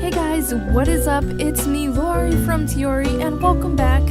Hey guys, what is up? It's me, Lori from Tiori, and welcome back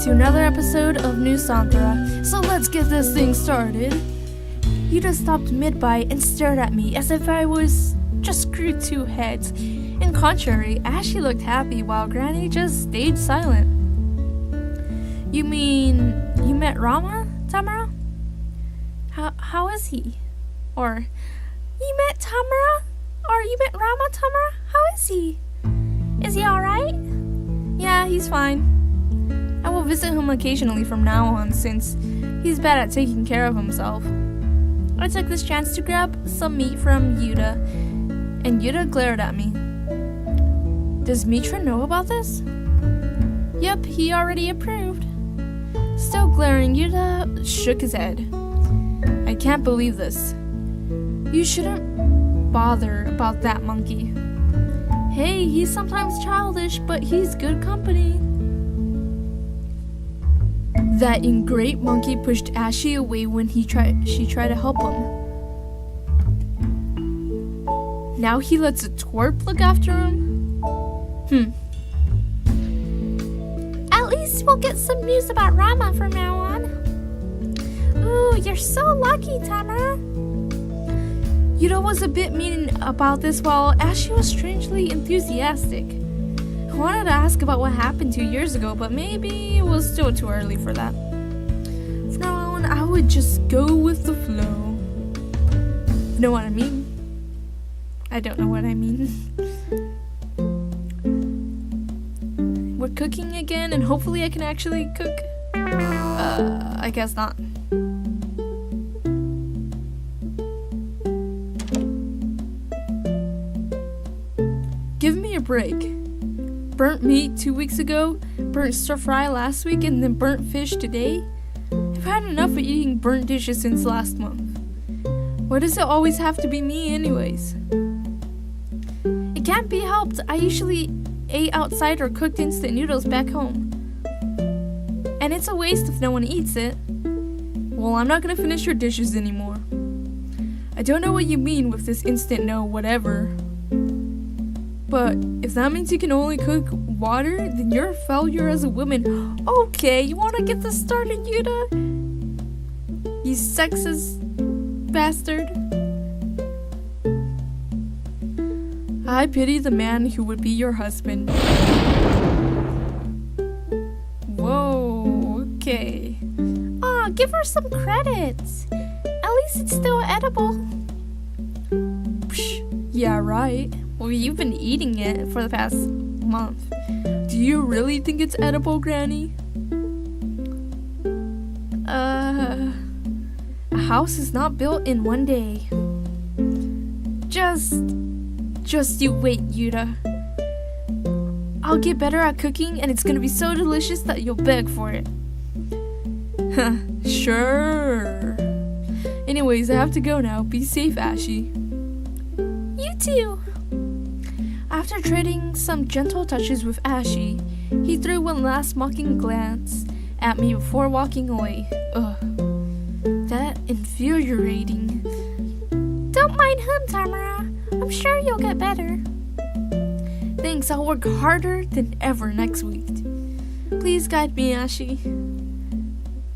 to another episode of Nusantara. So let's get this thing started. Yuta stopped mid-bite and stared at me as if I was just screwed two heads. In contrary, Ashy looked happy while Granny just stayed silent. You mean, you met Rama, Tamara? How is he? Or, you met Tamara? Or you met Rama, Tamara? How is he? Is he alright? Yeah, he's fine. I will visit him occasionally from now on since he's bad at taking care of himself. I took this chance to grab some meat from Yuta, and Yuta glared at me. Does Mitra know about this? Yep, he already approved. Still glaring, Yuta shook his head. I can't believe this. You shouldn't bother about that monkey. Hey, he's sometimes childish, but he's good company. That ingrate monkey pushed Ashy away when she tried to help him. Now he lets a twerp look after him? At least we'll get some news about Rama from now on. Ooh, you're so lucky, Tamara. Yuta was a bit mean about this while Ashy was strangely enthusiastic. I wanted to ask about what happened 2 years ago, but maybe it was still too early for that. From now on, I would just go with the flow. You know what I mean? I don't know what I mean. We're cooking again, and hopefully I can actually cook. I guess not. Give me a break. Burnt meat 2 weeks ago, burnt stir fry last week, and then burnt fish today? I've had enough of eating burnt dishes since last month. Why does it always have to be me anyways? It can't be helped. I usually ate outside or cooked instant noodles back home. And it's a waste if no one eats it. Well, I'm not gonna finish your dishes anymore. I don't know what you mean with this instant no whatever. But if that means you can only cook water, then you're a failure as a woman. Okay, you wanna get this started, Yuta? You sexist bastard. I pity the man who would be your husband. Whoa, okay. Aw, give her some credit. At least it's still edible. Psh, yeah, right. Well, you've been eating it for the past month. Do you really think it's edible, Granny? A house is not built in one day. Just you wait, Yuta. I'll get better at cooking, and it's gonna be so delicious that you'll beg for it. Sure. Anyways, I have to go now. Be safe, Ashy. You too. After trading some gentle touches with Ashy, he threw one last mocking glance at me before walking away. Ugh. That infuriating. Don't mind him, Tamara. I'm sure you'll get better. Thanks, I'll work harder than ever next week. Please guide me, Ashy.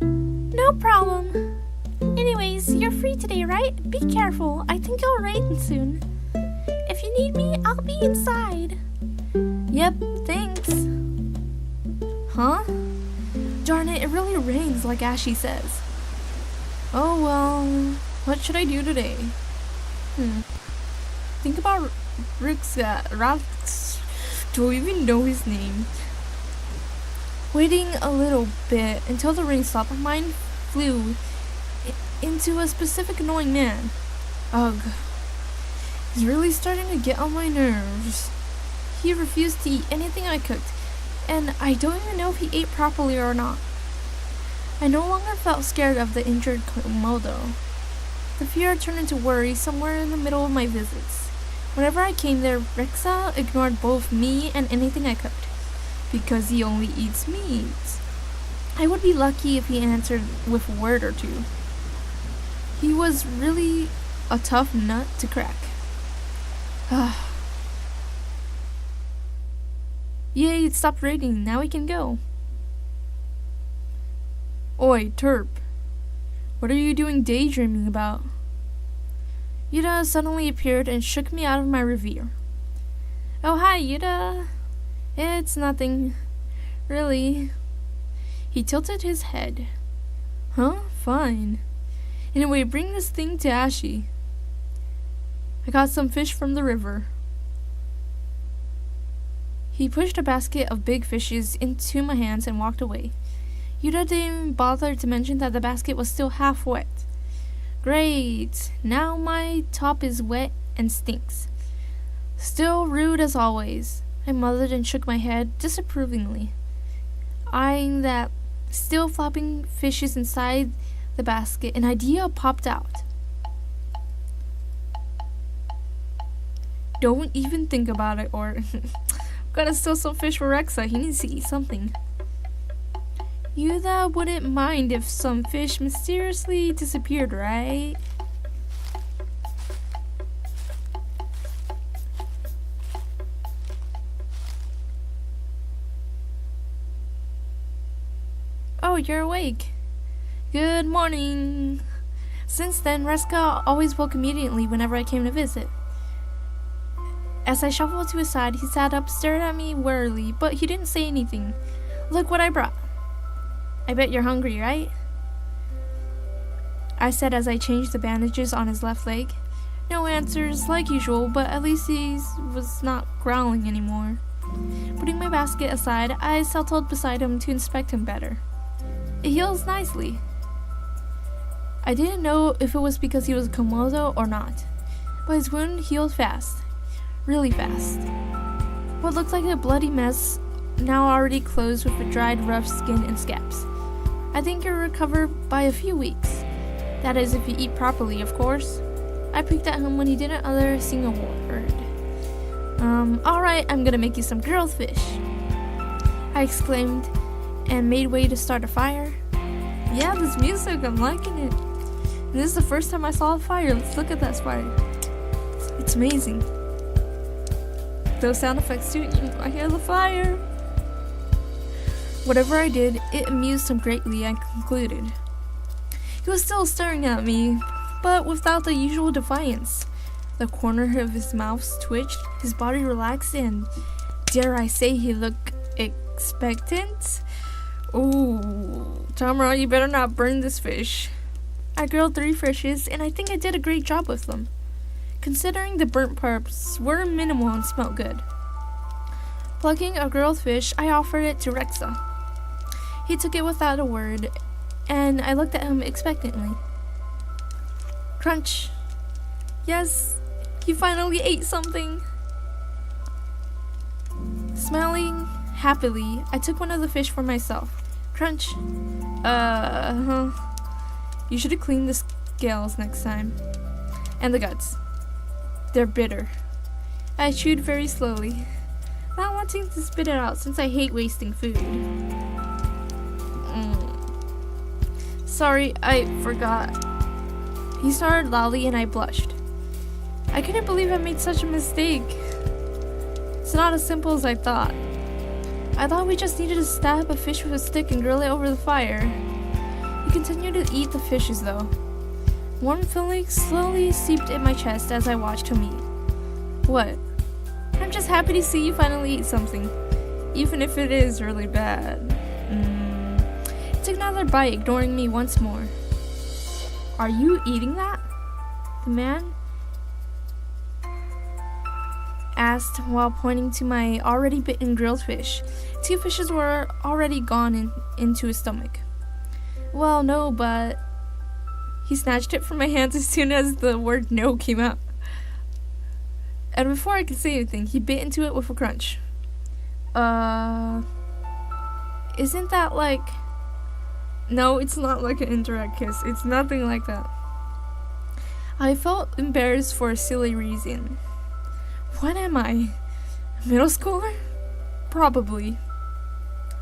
No problem. Anyways, you're free today, right? Be careful. I think it'll rain soon. If you need me, I'll be inside. Yep, thanks. Huh? Darn it really rains like Ashy says. Oh well, what should I do today? Think about Rick's, do I even know his name? Waiting a little bit until the rain stopped, my mind flew into a specific annoying man. Ugh. He's really starting to get on my nerves. He refused to eat anything I cooked, and I don't even know if he ate properly or not. I no longer felt scared of the injured Komodo. The fear turned into worry somewhere in the middle of my visits. Whenever I came there, Rexa ignored both me and anything I cooked, because he only eats meat. I would be lucky if he answered with a word or two. He was really a tough nut to crack. Yay, it stopped raining. Now we can go. Oi, Terp. What are you doing daydreaming about? Yuta suddenly appeared and shook me out of my reverie. Oh, hi, Yuta. It's nothing. Really. He tilted his head. Huh? Fine. Anyway, bring this thing to Ashi. I got some fish from the river. He pushed a basket of big fishes into my hands and walked away. Yuta didn't even bother to mention that the basket was still half wet. Great! Now my top is wet and stinks. Still rude as always. I mothered and shook my head disapprovingly, eyeing that still flopping fishes inside the basket. An idea popped out. Don't even think about it, or gotta steal some fish for Rexa. He needs to eat something. Yuta wouldn't mind if some fish mysteriously disappeared, right? Oh, you're awake. Good morning. Since then, Reska always woke immediately whenever I came to visit. As I shuffled to his side, he sat up, stared at me warily, but he didn't say anything. Look what I brought. I bet you're hungry, right? I said as I changed the bandages on his left leg. No answers, like usual, but at least he was not growling anymore. Putting my basket aside, I settled beside him to inspect him better. It heals nicely. I didn't know if it was because he was a Komodo or not, but his wound healed fast. Really fast. What looked like a bloody mess now already closed with a dried rough skin and scabs. I think you'll recover by a few weeks. That is if you eat properly, of course. I peeked at him when he didn't utter a single word. Alright, I'm gonna make you some grilled fish, I exclaimed and made way to start a fire. Yeah, this music, I'm liking it. And this is the first time I saw a fire. Let's look at that fire. It's amazing. Those sound effects too. I hear the fire. Whatever I did, it amused him greatly, I concluded. He was still staring at me, but without the usual defiance. The corner of his mouth twitched, his body relaxed, and dare I say he looked expectant? Ooh, Tamara, you better not burn this fish. I grilled 3 fishes, and I think I did a great job with them, considering the burnt parts were minimal and smelled good. Plucking a grilled fish, I offered it to Rexa. He took it without a word, and I looked at him expectantly. Crunch. Yes, he finally ate something. Smiling happily, I took one of the fish for myself. Crunch. You should have cleaned the scales next time. And the guts. They're bitter. I chewed very slowly, not wanting to spit it out since I hate wasting food. Sorry, I forgot. He started loudly and I blushed. I couldn't believe I made such a mistake. It's not as simple as I thought. I thought we just needed to stab a fish with a stick and grill it over the fire. He continued to eat the fishes though. Warm feeling slowly seeped in my chest as I watched him eat. What? I'm just happy to see you finally eat something, even if it is really bad. He took another bite, ignoring me once more. Are you eating that? The man asked while pointing to my already bitten grilled fish. 2 fishes were already gone into his stomach. Well, no, but... He snatched it from my hands as soon as the word no came out. And before I could say anything, he bit into it with a crunch. Isn't that like... No, it's not like an indirect kiss. It's nothing like that. I felt embarrassed for a silly reason. What am I? Middle schooler? Probably.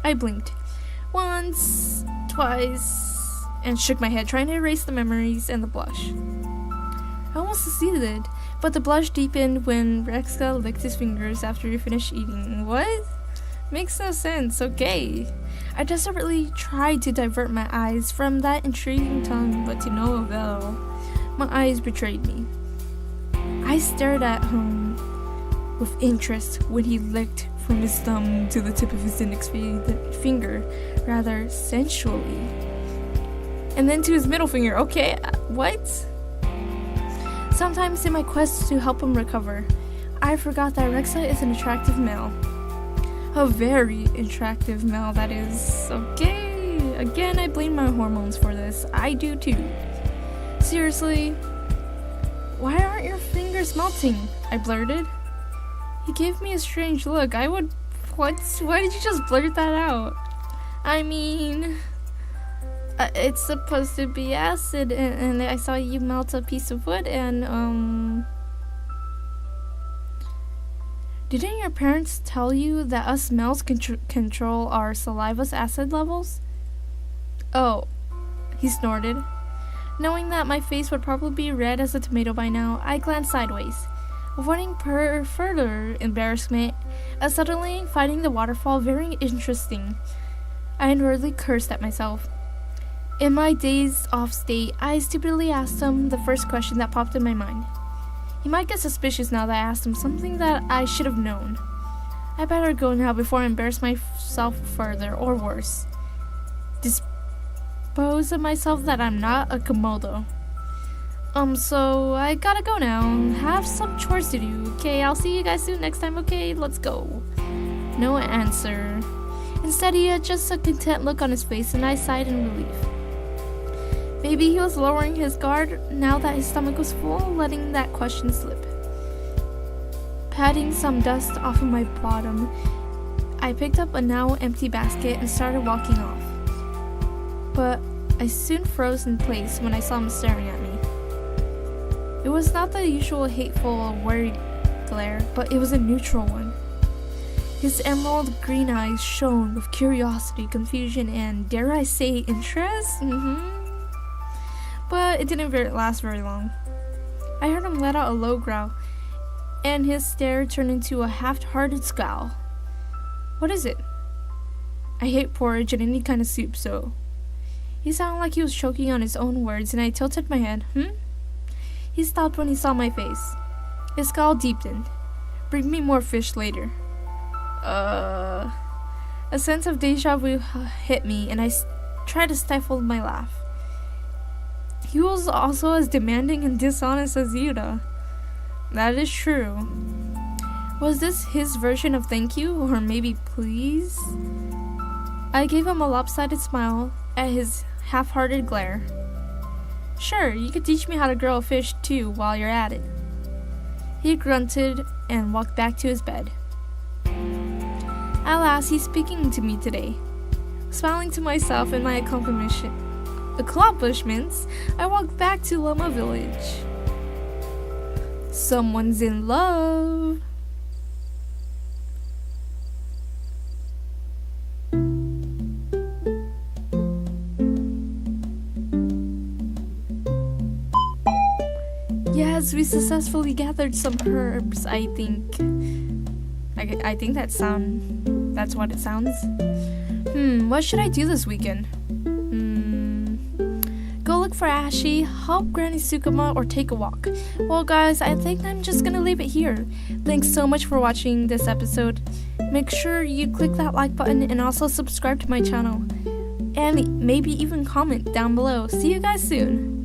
I blinked. Once, twice, and shook my head, trying to erase the memories and the blush. I almost succeeded, but the blush deepened when Rexa licked his fingers after he finished eating. What? Makes no sense, okay. I desperately tried to divert my eyes from that intriguing tongue, but to no avail. My eyes betrayed me. I stared at him with interest when he licked from his thumb to the tip of his index finger, rather sensually. And then to his middle finger, okay, what? Sometimes in my quest to help him recover, I forgot that Rexa is an attractive male. A very attractive male, that is. Okay, again, I blame my hormones for this. I do too. Seriously, why aren't your fingers melting? I blurted. He gave me a strange look. What? Why did you just blurt that out? I mean, it's supposed to be acid, and I saw you melt a piece of wood, and, Didn't your parents tell you that us males control our saliva's acid levels? Oh, he snorted. Knowing that my face would probably be red as a tomato by now, I glanced sideways, avoiding further embarrassment, as suddenly finding the waterfall very interesting. I inwardly cursed at myself. In my dazed-off state, I stupidly asked him the first question that popped in my mind. He might get suspicious now that I asked him something that I should have known. I better go now before I embarrass myself further, or worse. Dispose of myself that I'm not a Komodo. So I gotta go now. Have some chores to do. Okay, I'll see you guys soon next time. Okay, let's go. No answer. Instead, he had just a content look on his face, and I sighed in relief. Maybe he was lowering his guard now that his stomach was full, letting that question slip. Patting some dust off of my bottom, I picked up a now empty basket and started walking off. But I soon froze in place when I saw him staring at me. It was not the usual hateful, worried glare, but it was a neutral one. His emerald green eyes shone with curiosity, confusion, and, dare I say, interest? But it didn't last very long. I heard him let out a low growl, and his stare turned into a half-hearted scowl. What is it? I hate porridge and any kind of soup, so... He sounded like he was choking on his own words, and I tilted my head. He stopped when he saw my face. His scowl deepened. Bring me more fish later. A sense of deja vu hit me, and I tried to stifle my laugh. He was also as demanding and dishonest as Yuta. That is true. Was this his version of thank you, or maybe please? I gave him a lopsided smile at his half-hearted glare. Sure, you could teach me how to grill a fish too while you're at it. He grunted and walked back to his bed. At last, he's speaking to me today. Smiling to myself and my accomplishments, I walked back to Lama Village. Someone's in love. Yes, we successfully gathered some herbs, I think. I think that's what it sounds. What should I do this weekend? Go look for Ashi, help Granny Sukuma, or take a walk. Well, guys, I think I'm just gonna leave it here. Thanks so much for watching this episode. Make sure you click that like button and also subscribe to my channel. And maybe even comment down below. See you guys soon.